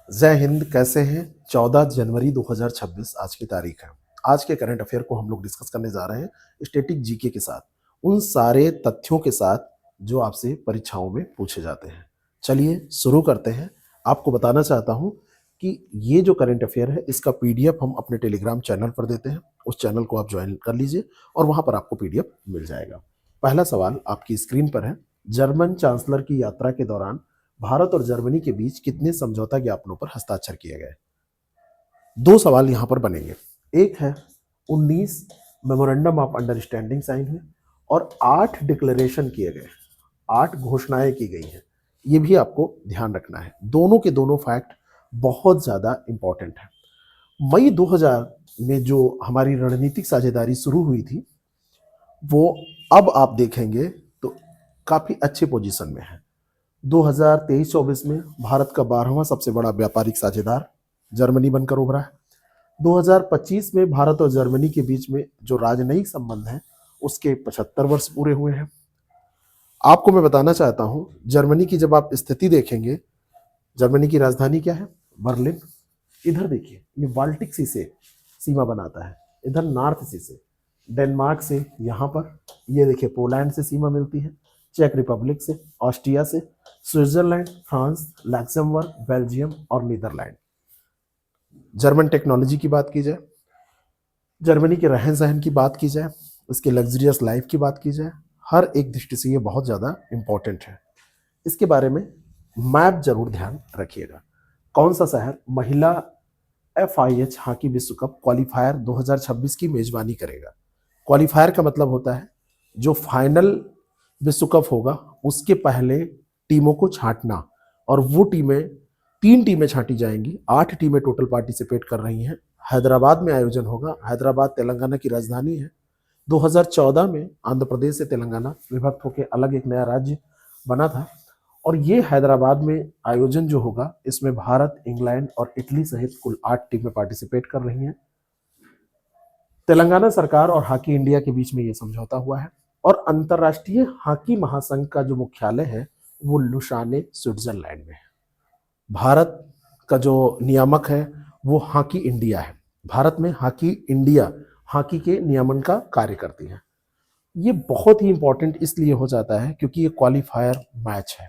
जय हिंद। कैसे हैं? 14 जनवरी 2026 आज की तारीख है। आज के करंट अफेयर को हम लोग डिस्कस करने जा रहे हैं स्टैटिक जीके के साथ, उन सारे तथ्यों के साथ जो आपसे परीक्षाओं में पूछे जाते हैं। चलिए शुरू करते हैं। आपको बताना चाहता हूं कि ये जो करंट अफेयर है इसका पीडीएफ हम अपने टेलीग्राम चैनल पर देते हैं। उस चैनल को आप ज्वाइन कर लीजिए और वहां पर आपको पीडीएफ मिल जाएगा। पहला सवाल आपकी स्क्रीन पर है। जर्मन चांसलर की यात्रा के दौरान भारत और जर्मनी के बीच कितने समझौता ज्ञापनों पर हस्ताक्षर किए गए? दो सवाल यहां पर बनेंगे। एक है 19 मेमोरेंडम ऑफ अंडरस्टैंडिंग साइन हुए और 8 डिक्लेरेशन किए गए, 8 घोषणाएं की गई हैं। ये भी आपको ध्यान रखना है। दोनों के दोनों फैक्ट बहुत ज्यादा इंपॉर्टेंट है। मई 2000 में जो हमारी रणनीतिक साझेदारी शुरू हुई थी वो अब आप देखेंगे तो काफी अच्छे पोजीशन में है। 2023-24 में भारत का 12वां सबसे बड़ा व्यापारिक साझेदार जर्मनी बनकर उभरा है। 2025 में भारत और जर्मनी के बीच में जो राजनयिक संबंध है उसके 75 वर्ष पूरे हुए हैं। आपको मैं बताना चाहता हूं, जर्मनी की जब आप स्थिति देखेंगे, जर्मनी की राजधानी क्या है? बर्लिन। इधर देखिए, ये बाल्टिक सी से सीमा बनाता है, इधर नॉर्थ सी से डेनमार्क से यहाँ पर, ये देखिए पोलैंड से सीमा मिलती है, चेक रिपब्लिक से, ऑस्ट्रिया से, स्विट्जरलैंड, फ्रांस, लैक्सेमबर्ग, बेल्जियम और नीदरलैंड। जर्मन टेक्नोलॉजी की बात की जाए, जर्मनी के रहन सहन की बात की जाए, उसके लग्जरियस लाइफ की बात की जाए, हर एक दृष्टि से ये बहुत ज़्यादा इंपॉर्टेंट है। इसके बारे में मैप जरूर ध्यान रखिएगा। कौन सा शहर महिला FIH हॉकी विश्व कप क्वालिफायर 2026 की मेजबानी करेगा? क्वालिफायर का मतलब होता है जो फाइनल विश्व कप होगा उसके पहले टीमों को छांटना, और वो टीमें 3 टीमें छांटी जाएंगी। 8 टीमें टोटल पार्टिसिपेट कर रही हैं। हैदराबाद में आयोजन होगा। हैदराबाद तेलंगाना की राजधानी है। 2014 में आंध्र प्रदेश से तेलंगाना विभक्त होकर अलग एक नया राज्य बना था, और ये हैदराबाद में आयोजन जो होगा इसमें भारत, इंग्लैंड और इटली सहित कुल 8 टीमें पार्टिसिपेट कर रही हैं। तेलंगाना सरकार और हॉकी इंडिया के बीच में ये समझौता हुआ है, और अंतर्राष्ट्रीय हॉकी महासंघ का जो मुख्यालय है वो लुसाने स्विट्जरलैंड में है। भारत का जो नियामक है वो हॉकी इंडिया है। भारत में हॉकी इंडिया हॉकी के नियमन का कार्य करती है। ये बहुत ही इंपॉर्टेंट इसलिए हो जाता है क्योंकि ये क्वालिफायर मैच है।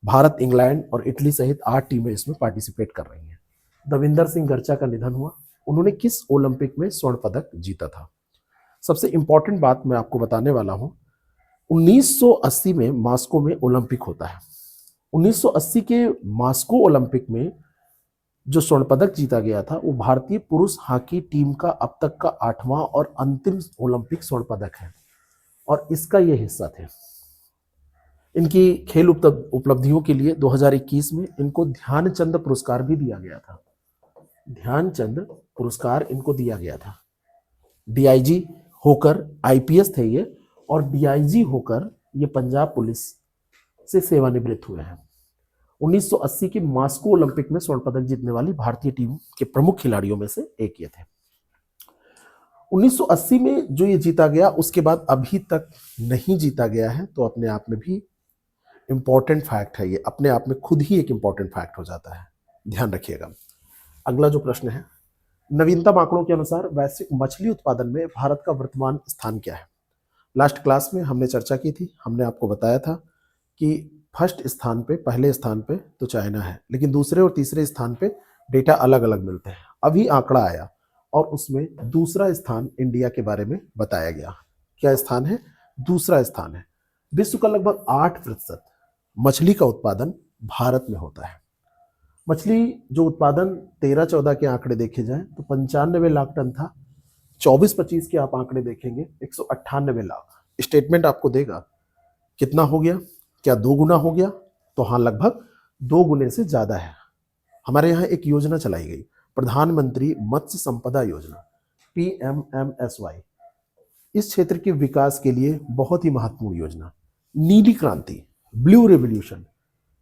भारत, इंग्लैंड और इटली सहित 8 टीमें इसमें पार्टिसिपेट कर रही हैं। दविंदर सिंह गर्चा का निधन हुआ। उन्होंने किस ओलंपिक में स्वर्ण पदक जीता था? सबसे इंपॉर्टेंट बात मैं आपको बताने वाला हूं। 1980 में मास्को में ओलंपिक होता है। 1980 के मास्को ओलंपिक में जो स्वर्ण पदक जीता गया था वो भारतीय पुरुष हॉकी टीम का अब तक का 8वां और अंतिम ओलंपिक स्वर्ण पदक है, और इसका ये हिस्सा थे। इनकी खेल उपलब्धियों के लिए 2021 में इनको ध्यानचंद पुरस्कार भी दिया गया था। ध्यानचंद पुरस्कार इनको दिया गया था। DIG होकर IPS थे ये, और DIG होकर ये पंजाब पुलिस से सेवानिवृत्त हुए हैं। 1980 के मास्को ओलंपिक में स्वर्ण पदक जीतने वाली भारतीय टीम के प्रमुख खिलाड़ियों में से एक ये थे। 1980 में जो ये जीता गया उसके बाद अभी तक नहीं जीता गया है, तो अपने आप में भी इंपॉर्टेंट फैक्ट है। ये अपने आप में खुद ही एक इंपॉर्टेंट फैक्ट हो जाता है, ध्यान रखिएगा। अगला जो प्रश्न है, नवीनतम आंकड़ों के अनुसार वैश्विक मछली उत्पादन में भारत का वर्तमान स्थान क्या है? लास्ट क्लास में हमने चर्चा की थी। हमने आपको बताया था कि फर्स्ट स्थान पे, पहले स्थान पे तो चाइना है, लेकिन दूसरे और तीसरे स्थान पे डेटा अलग अलग मिलते हैं। अभी आंकड़ा आया और उसमें दूसरा स्थान इंडिया के बारे में बताया गया। क्या स्थान है? दूसरा स्थान है। विश्व का लगभग 8% मछली का उत्पादन भारत में होता है। मछली जो उत्पादन 13-14 के आंकड़े देखे जाएं तो 95 लाख टन था। 24-25 के आप आंकड़े देखेंगे 198 लाख। स्टेटमेंट आपको देगा कितना हो गया? क्या 2 गुना हो गया? तो हाँ, लगभग 2 गुने से ज्यादा है। हमारे यहाँ एक योजना चलाई गई, प्रधानमंत्री मत्स्य संपदा योजना, PMMSY। इस क्षेत्र के विकास के लिए बहुत ही महत्वपूर्ण योजना। नीली क्रांति, ब्लू रेवोल्यूशन,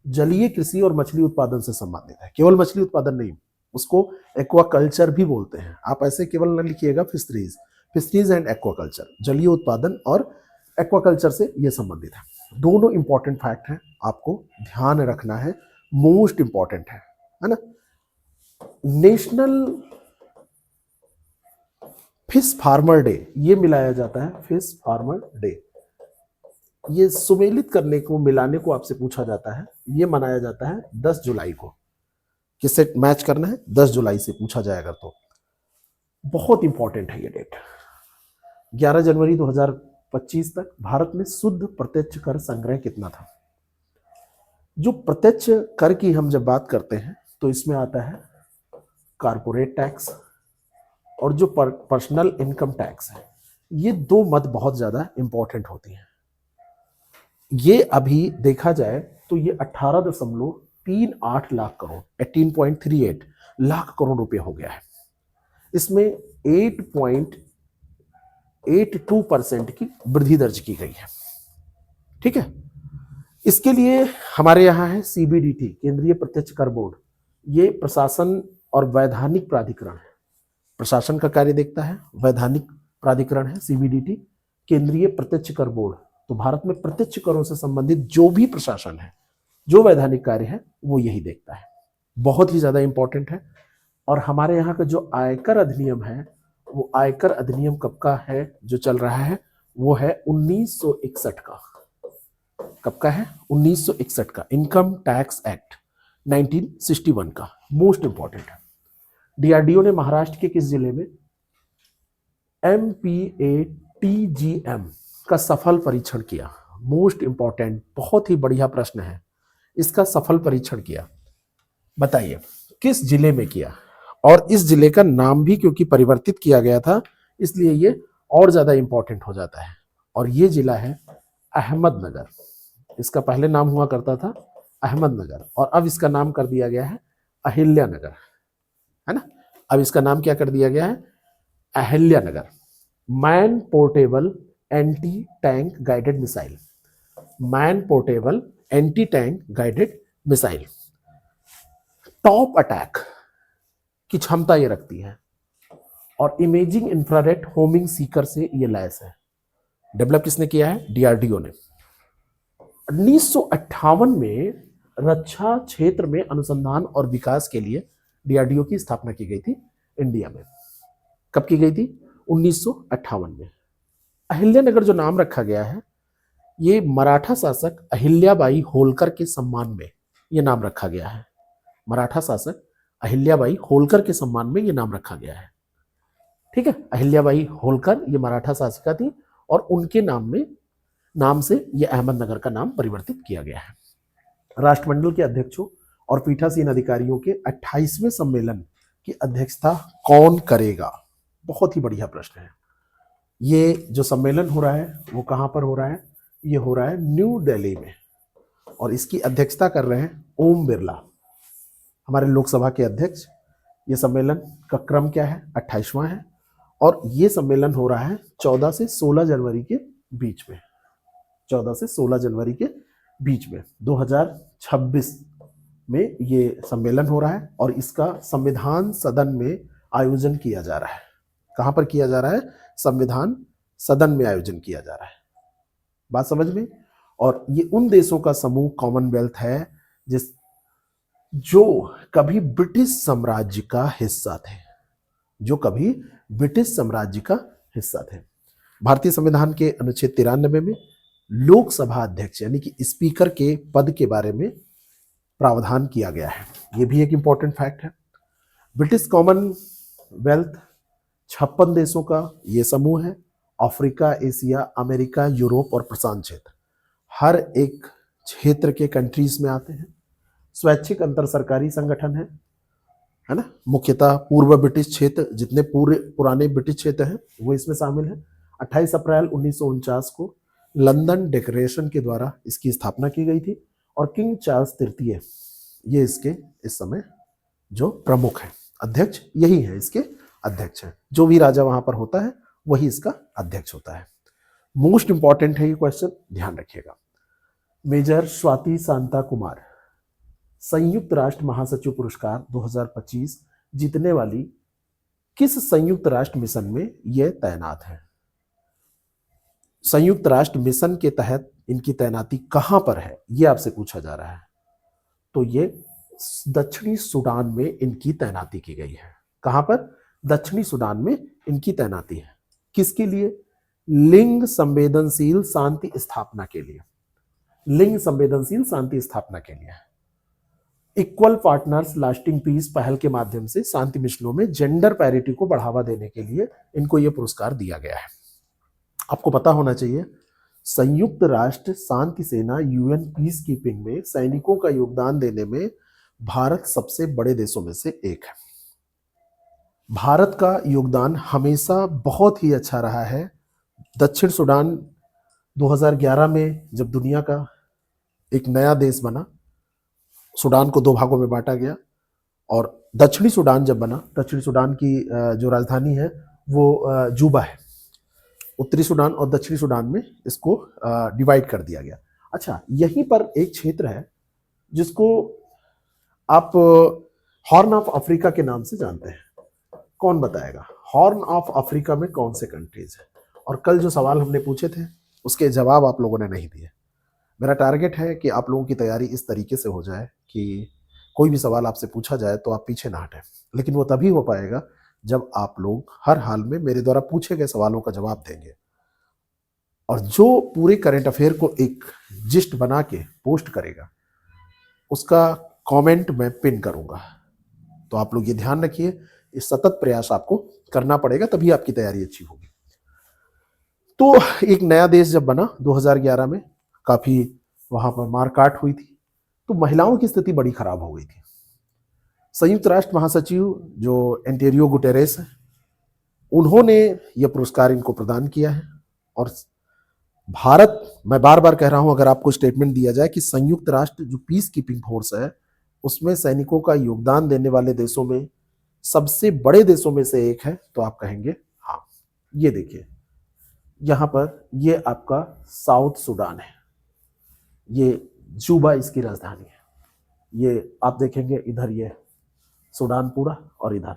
जलीय कृषि और मछली उत्पादन से संबंधित है। केवल मछली उत्पादन नहीं, उसको एक्वाकल्चर भी बोलते हैं। आप ऐसे केवल न लिखिएगा फिशरीज, फिशरीज एंड एक्वाकल्चर, जलीय उत्पादन और एक्वाकल्चर से ये संबंधित है। दोनों इंपॉर्टेंट फैक्ट हैं, आपको ध्यान रखना है, मोस्ट इंपॉर्टेंट है ना। नेशनल फिश फार्मर डे, ये मिलाया जाता है फिश फार्मर डे, ये सुमेलित करने को, मिलाने को आपसे पूछा जाता है। ये मनाया जाता है 10 जुलाई को। किससे मैच करना है? 10 जुलाई से पूछा जाएगा तो बहुत इंपॉर्टेंट है ये डेट। 11 जनवरी 2025 तक भारत में शुद्ध प्रत्यक्ष कर संग्रह कितना था? जो प्रत्यक्ष कर की हम जब बात करते हैं तो इसमें आता है कारपोरेट टैक्स और जो पर्सनल इनकम टैक्स है। ये दो मद बहुत ज्यादा इंपॉर्टेंट होती हैं। ये अभी देखा जाए तो ये 18.38 लाख करोड़, 18.38 लाख करोड़ रुपए हो गया है। इसमें 8.82% की वृद्धि दर्ज की गई है। ठीक है, इसके लिए हमारे यहाँ है सीबीडीटी, केंद्रीय प्रत्यक्ष कर बोर्ड। ये प्रशासन और वैधानिक प्राधिकरण है, प्रशासन का कार्य देखता है, वैधानिक प्राधिकरण है सीबीडीटी, केंद्रीय प्रत्यक्ष कर बोर्ड। तो भारत में प्रत्यक्ष करों से संबंधित जो भी प्रशासन है, जो वैधानिक कार्य है, वो यही देखता है। बहुत ही ज्यादा इंपॉर्टेंट है। और हमारे यहाँ का जो आयकर अधिनियम है, वो आयकर अधिनियम कब का है जो चल रहा है? वो है 1961 का। कब का है? 1961 का, इनकम टैक्स एक्ट 1961 का, मोस्ट इंपॉर्टेंट है। डीआरडीओ ने महाराष्ट्र के किस जिले में MPATGM का सफल परीक्षण किया? मोस्ट इंपॉर्टेंट, बहुत ही बढ़िया प्रश्न है। इसका सफल परीक्षण किया, बताइए किस जिले में किया? और इस जिले का नाम भी क्योंकि परिवर्तित किया गया था, इसलिए ये और ज्यादा इंपॉर्टेंट हो जाता है। और ये जिला है अहमदनगर। इसका पहले नाम हुआ करता था अहमदनगर और अब इसका नाम कर दिया गया है अहिल्यानगर, है ना। अब इसका नाम क्या कर दिया गया है? Ahilyanagar. Man portable anti tank guided missile, man portable anti tank guided missile, top attack की क्षमता ये रखती है और इमेजिंग इंफ्रारेड होमिंग सीकर से ये लैस है। डेवलप किसने किया है? डीआरडीओ ने। 1958 में रक्षा क्षेत्र में अनुसंधान और विकास के लिए डीआरडीओ की स्थापना की गई थी इंडिया में। कब की गई थी? 1958 में। अहिल्यानगर जो नाम रखा गया है, ये मराठा शासक अहिल्याबाई होलकर के सम्मान में ये नाम रखा गया है। मराठा शासक अहिल्याबाई होलकर के सम्मान में ये नाम रखा गया है। ठीक है, अहिल्याबाई होलकर ये मराठा शासिका थी और उनके नाम से ये अहमदनगर का नाम परिवर्तित किया गया है। राष्ट्रमंडल के अध्यक्षों और पीठासीन अधिकारियों के 28वें सम्मेलन की अध्यक्षता कौन करेगा? बहुत ही बढ़िया प्रश्न है। ये जो सम्मेलन हो रहा है वो कहां पर हो रहा है? ये हो रहा है न्यू दिल्ली में और इसकी अध्यक्षता कर रहे हैं ओम बिरला, हमारे लोकसभा के अध्यक्ष। ये सम्मेलन का क्रम क्या है? 28वां है और ये सम्मेलन हो रहा है 14 से 16 जनवरी के बीच में, 14 से 16 जनवरी के बीच में 2026 में ये सम्मेलन हो रहा है और इसका संविधान सदन में आयोजन किया जा रहा है। कहां पर किया जा रहा है? संविधान सदन में आयोजन किया जा रहा है। बात समझ में? और ये उन देशों का समूह कॉमनवेल्थ है जो कभी ब्रिटिश साम्राज्य का हिस्सा थे, जो कभी ब्रिटिश साम्राज्य का हिस्सा थे। भारतीय संविधान के अनुच्छेद 93 में लोकसभा अध्यक्ष यानी कि स्पीकर के पद के बारे में प्रावधान किया गया है। यह भी एक इंपॉर्टेंट फैक्ट है। ब्रिटिश कॉमनवेल्थ 56 देशों का यह समूह है। अफ्रीका, एशिया, अमेरिका, यूरोप और प्रशांत क्षेत्र, हर एक क्षेत्र के कंट्रीज में आते हैं। स्वैच्छिक अंतर सरकारी संगठन है ना। मुख्यतः पूर्व ब्रिटिश क्षेत्र, जितने पूरे पुराने ब्रिटिश क्षेत्र हैं वो इसमें शामिल है। 28 अप्रैल 1949 को लंदन डिक्लेरेशन के द्वारा इसकी स्थापना की गई थी और किंग चार्ल्स तृतीय ये इसके इस समय जो प्रमुख है, अध्यक्ष यही है, इसके अध्यक्ष हैं। जो भी राजा वहां पर होता है वही इसका अध्यक्ष होता है। मोस्ट इंपॉर्टेंट है ये क्वेश्चन, ध्यान रखिएगा। मेजर स्वाति शांता कुमार संयुक्त राष्ट्र महासचिव पुरस्कार 2025 जीतने वाली किस संयुक्त राष्ट्र मिशन में यह तैनात है? संयुक्त राष्ट्र मिशन के तहत इनकी तैनाती कहां पर है, यह आपसे पूछा जा रहा है। तो ये दक्षिणी सूडान में इनकी तैनाती की गई है। कहां पर? दक्षिणी सूडान में इनकी तैनाती है। किसके लिए? लिंग संवेदनशील शांति स्थापना के लिए। लिंग संवेदनशील शांति स्थापना के लिए। इक्वल पार्टनर्स लास्टिंग पीस पहल के माध्यम से शांति मिशनों में जेंडर पैरिटी को बढ़ावा देने के लिए इनको यह पुरस्कार दिया गया है। आपको पता होना चाहिए, संयुक्त राष्ट्र शांति सेना यूएन पीस कीपिंग में सैनिकों का योगदान देने में भारत सबसे बड़े देशों में से एक है। भारत का योगदान हमेशा बहुत ही अच्छा रहा है। दक्षिण सूडान 2011 में जब दुनिया का एक नया देश बना, सूडान को दो भागों में बांटा गया, और दक्षिणी सूडान जब बना, दक्षिणी सूडान की जो राजधानी है वो जूबा है। उत्तरी सूडान और दक्षिणी सूडान में इसको डिवाइड कर दिया गया। अच्छा, यहीं पर एक क्षेत्र है जिसको आप हॉर्न ऑफ अफ्रीका के नाम से जानते हैं। कौन बताएगा हॉर्न ऑफ अफ्रीका में कौन से कंट्रीज है? और कल जो सवाल हमने पूछे थे उसके जवाब आप लोगों ने नहीं दिए। मेरा टारगेट है कि आप लोगों की तैयारी इस तरीके से हो जाए कि कोई भी सवाल आपसे पूछा जाए तो आप पीछे ना हटें, लेकिन वो तभी हो पाएगा जब आप लोग हर हाल में मेरे द्वारा पूछे गए सवालों का जवाब देंगे। और जो पूरे करंट अफेयर को एक जिस्ट बना के पोस्ट करेगा उसका कमेंट मैं पिन करूंगा। तो आप लोग ये ध्यान रखिए, इस सतत प्रयास आपको करना पड़ेगा, तभी आपकी तैयारी अच्छी होगी। तो एक नया देश जब बना 2011 में, काफी वहां पर मारकाट हुई थी, तो महिलाओं की स्थिति बड़ी खराब हो गई थी। संयुक्त राष्ट्र महासचिव जो एंटोनियो गुटेरेस है, उन्होंने यह पुरस्कार इनको प्रदान किया है। और भारत, मैं बार बार कह रहा हूं, अगर आपको स्टेटमेंट दिया जाए कि संयुक्त राष्ट्र जो पीस कीपिंग फोर्स है उसमें सैनिकों का योगदान देने वाले देशों में सबसे बड़े देशों में से एक है, तो आप कहेंगे हाँ। ये देखिए यहां पर, ये आपका साउथ सूडान है, ये जूबा इसकी राजधानी है। ये आप देखेंगे इधर ये सूडान पूरा, और इधर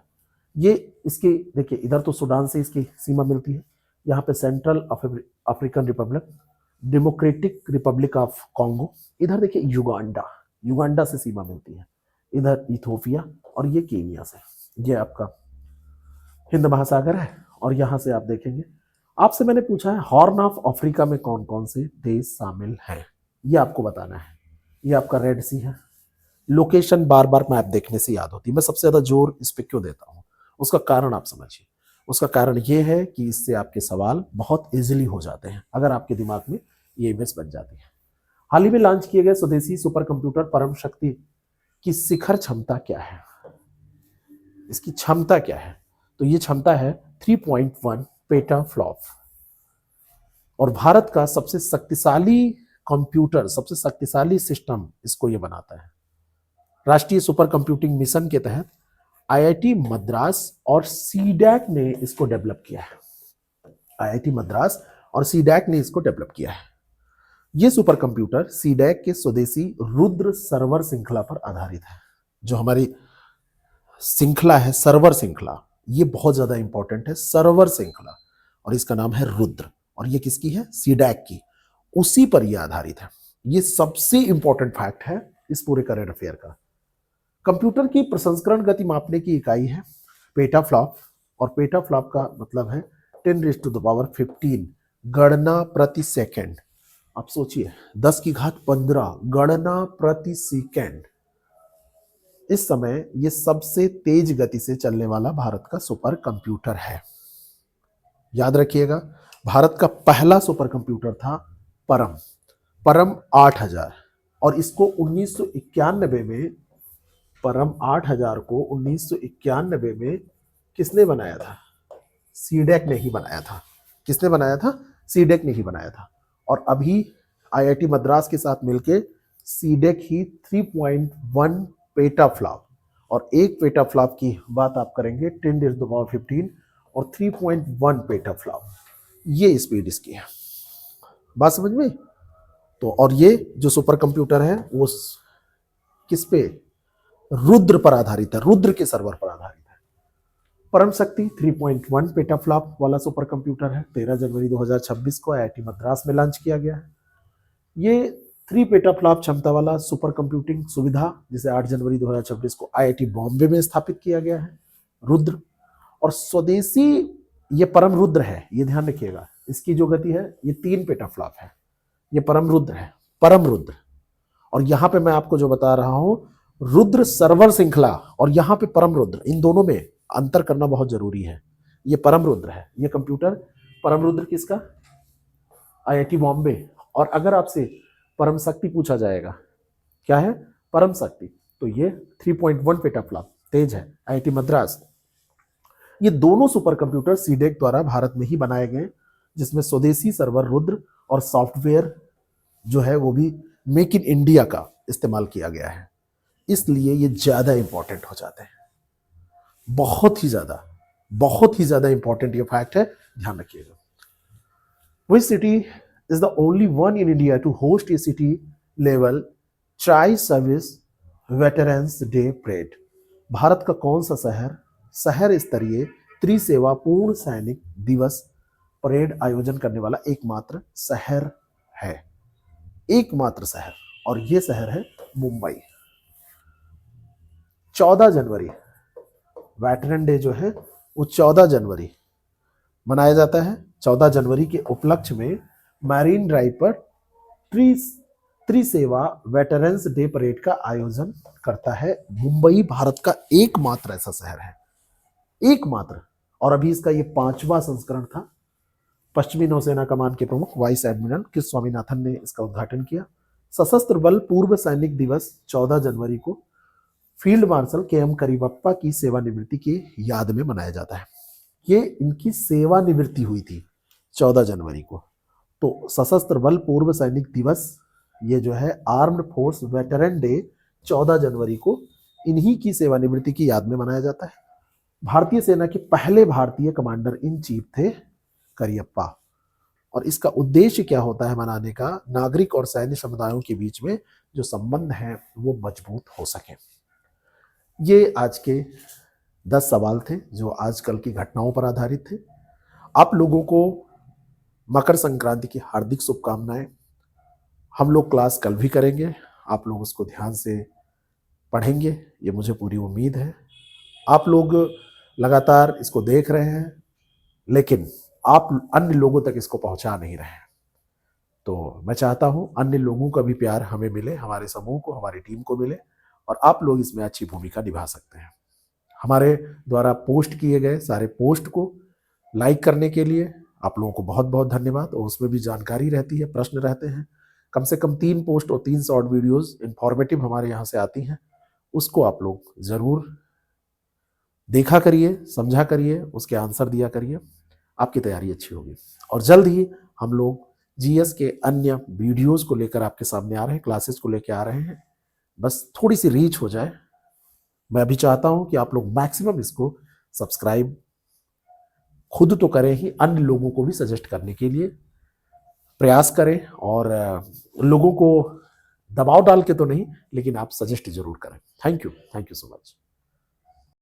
ये इसकी, देखिए इधर तो सूडान से इसकी सीमा मिलती है। यहाँ पे central African Republic, democratic Republic of Congo, इधर देखिए युगांडा, युगांडा से सीमा मिलती है, इधर इथोपिया, और ये कीनिया से। ये आपका हिंद महासागर है। और यहाँ से आप देखेंगे, आपसे मैंने पूछा है हॉर्न ऑफ अफ्रीका में कौन कौन से देश शामिल हैं, ये आपको बताना है। ये आपका रेड सी है। लोकेशन बार बार मैप देखने से याद होती है। मैं सबसे ज्यादा जोर इस पे क्यों देता हूँ, उसका कारण आप समझिए। उसका कारण ये है कि इससे आपके सवाल बहुत इजीली हो जाते हैं अगर आपके दिमाग में ये इमेज बन जाती है। हाल ही में लॉन्च किए गए स्वदेशी सुपर कंप्यूटर परम शक्ति की शिखर क्षमता क्या है? इसकी क्षमता क्या है? तो ये क्षमता है 3.1 पेटाफ्लॉप। और भारत का सबसे शक्तिशाली कंप्यूटर, सबसे शक्तिशाली सिस्टम इसको ये बनाता है। राष्ट्रीय सुपर कंप्यूटिंग मिशन के तहत आईआईटी मद्रास और सीडैक ने इसको डेवलप किया है। आईआईटी मद्रास और सीडैक ने इसको डेवलप किया है। यह सुपर कंप्यूटर सीडैक के स्वदेशी रुद्र सर्वर श्रृंखला पर आधारित है। जो हमारी श्रृंखला है, सर्वर श्रृंखला, ये बहुत ज्यादा इंपॉर्टेंट है, सर्वर श्रृंखला, और इसका नाम है रुद्र। और ये किसकी है? सीडैक की। उसी पर यह आधारित है। ये सबसे इंपॉर्टेंट फैक्ट है इस पूरे करंट अफेयर का। कंप्यूटर की प्रसंस्करण गति मापने की इकाई है पेटाफ्लॉप, और पेटाफ्लॉप का मतलब है 10⁻15 गणना प्रति सेकंड। आप सोचिए 10⁻15 गणना प्रति सेकंड। इस समय यह सबसे तेज गति से चलने वाला भारत का सुपर कंप्यूटर है। याद रखिएगा, भारत का पहला सुपर कंप्यूटर था परम 8000, और इसको 1991 में, परम 8000 को 1991 में किसने बनाया था? सीडैक ने ही बनाया था। किसने बनाया था? सीडैक ने ही बनाया था। और अभी आईआईटी मद्रास के साथ मिलके सीडैक ही 3.1 पेटाफ्लॉप, और एक पेटाफ्लॉप की बात आप करेंगे 10⁻15 और 3.1 पेटाफ्लॉप, ये स्पीड इसकी है। बात समझ में? तो और ये जो सुपर कंप्यूटर है वो किस पे? रुद्र पर आधारित है, रुद्र के सर्वर पर आधारित है। परम शक्ति 3.1 पेटाफ्लॉप वाला सुपर कंप्यूटर है। 13 जनवरी 2026 को आईआईटी मद्रास में लॉन्च किया गया है। ये 3 पेटाफ्लॉप क्षमता वाला सुपर कंप्यूटिंग सुविधा जिसे 8 जनवरी 2026 को आईआईटी बॉम्बे में स्थापित किया गया है, रुद्र। और स्वदेशी ये परम रुद्र है, ये ध्यान रखिएगा, इसकी जो गति है ये 3 पेटाफ्लॉप है, ये परम रुद्र है, परम रुद्र। और यहां पे मैं आपको जो बता रहा हूं रुद्र सर्वर श्रृंखला और यहां पे परम रुद्र, इन दोनों में अंतर करना बहुत जरूरी है। ये परम रुद्र है, ये कंप्यूटर परम रुद्र किसका, आईआईटी बॉम्बे। और अगर आपसे परम शक्ति पूछा जाएगा, क्या है परम शक्ति, तो ये 3.1 पेटाफ्लॉप तेज है, आईआईटी मद्रास। ये दोनों सुपर कंप्यूटर सीडेक द्वारा भारत में ही बनाए गए, जिसमें स्वदेशी सर्वर रुद्र और सॉफ्टवेयर जो है वो भी मेक इन इंडिया का इस्तेमाल किया गया है, इसलिए ये ज्यादा इंपॉर्टेंट हो जाते हैं, बहुत ही ज्यादा इंपॉर्टेंट ये फैक्ट है, ध्यान रखिएगा। Which city is the only one in India to host a city level tri service veterans day parade. Bharat का कौन सा शहर स्तरीय त्रिसेवा पूर्ण सैनिक दिवस परेड आयोजन करने वाला एकमात्र शहर है, एकमात्र शहर, और यह शहर है मुंबई। 14 जनवरी वेटरन डे जो है वो 14 जनवरी मनाया जाता है। 14 जनवरी के उपलक्ष्य में मैरीन ड्राइव पर त्रिसेवा वेटरन्स डे परेड का आयोजन करता है मुंबई। भारत का एकमात्र ऐसा शहर है, एकमात्र, और अभी इसका ये 5वां संस्करण था। पश्चिमी नौसेना कमान के प्रमुख वाइस एडमिरल किस स्वामीनाथन ने इसका उद्घाटन किया। सशस्त्र बल पूर्व सैनिक दिवस 14 जनवरी को फील्ड मार्शल के.एम. करीबप्पा की सेवानिवृत्ति की याद में मनाया जाता है। ये इनकी सेवानिवृत्ति हुई थी 14 जनवरी को, तो सशस्त्र बल पूर्व सैनिक दिवस ये जो है आर्म्ड फोर्स वेटरन डे 14 जनवरी को इन्हीं की सेवानिवृत्ति की याद में मनाया जाता है। भारतीय सेना के पहले भारतीय कमांडर इन चीफ थे करियप्पा, और इसका उद्देश्य क्या होता है मनाने का, नागरिक और सैन्य समुदायों के बीच में जो संबंध है वो मजबूत हो सके। ये आज के 10 सवाल थे जो आजकल की घटनाओं पर आधारित थे। आप लोगों को मकर संक्रांति की हार्दिक शुभकामनाएं। हम लोग क्लास कल भी करेंगे, आप लोग उसको ध्यान से पढ़ेंगे, ये मुझे पूरी उम्मीद है। आप लोग लगातार इसको देख रहे हैं, लेकिन आप अन्य लोगों तक इसको पहुंचा नहीं रहे हैं, तो मैं चाहता हूं अन्य लोगों का भी प्यार हमें मिले, हमारे समूह को, हमारी टीम को मिले, और आप लोग इसमें अच्छी भूमिका निभा सकते हैं। हमारे द्वारा पोस्ट किए गए सारे पोस्ट को लाइक करने के लिए आप लोगों को बहुत बहुत धन्यवाद। और उसमें भी जानकारी रहती है, प्रश्न रहते हैं, कम से कम 3 पोस्ट और 3 शॉर्ट वीडियोस इंफॉर्मेटिव हमारे यहाँ से आती हैं, उसको आप लोग जरूर देखा करिए, समझा करिए, उसके आंसर दिया करिए, आपकी तैयारी अच्छी होगी। और जल्द ही हम लोग जीएस के अन्य वीडियोस को लेकर आपके सामने आ रहे हैं, क्लासेस को लेकर आ रहे हैं, बस थोड़ी सी रीच हो जाए। मैं अभी चाहता हूं कि आप लोग मैक्सिमम इसको सब्सक्राइब खुद तो करें ही, अन्य लोगों को भी सजेस्ट करने के लिए प्रयास करें, और लोगों को दबाव डाल के तो नहीं, लेकिन आप सजेस्ट जरूर करें। Thank you so much.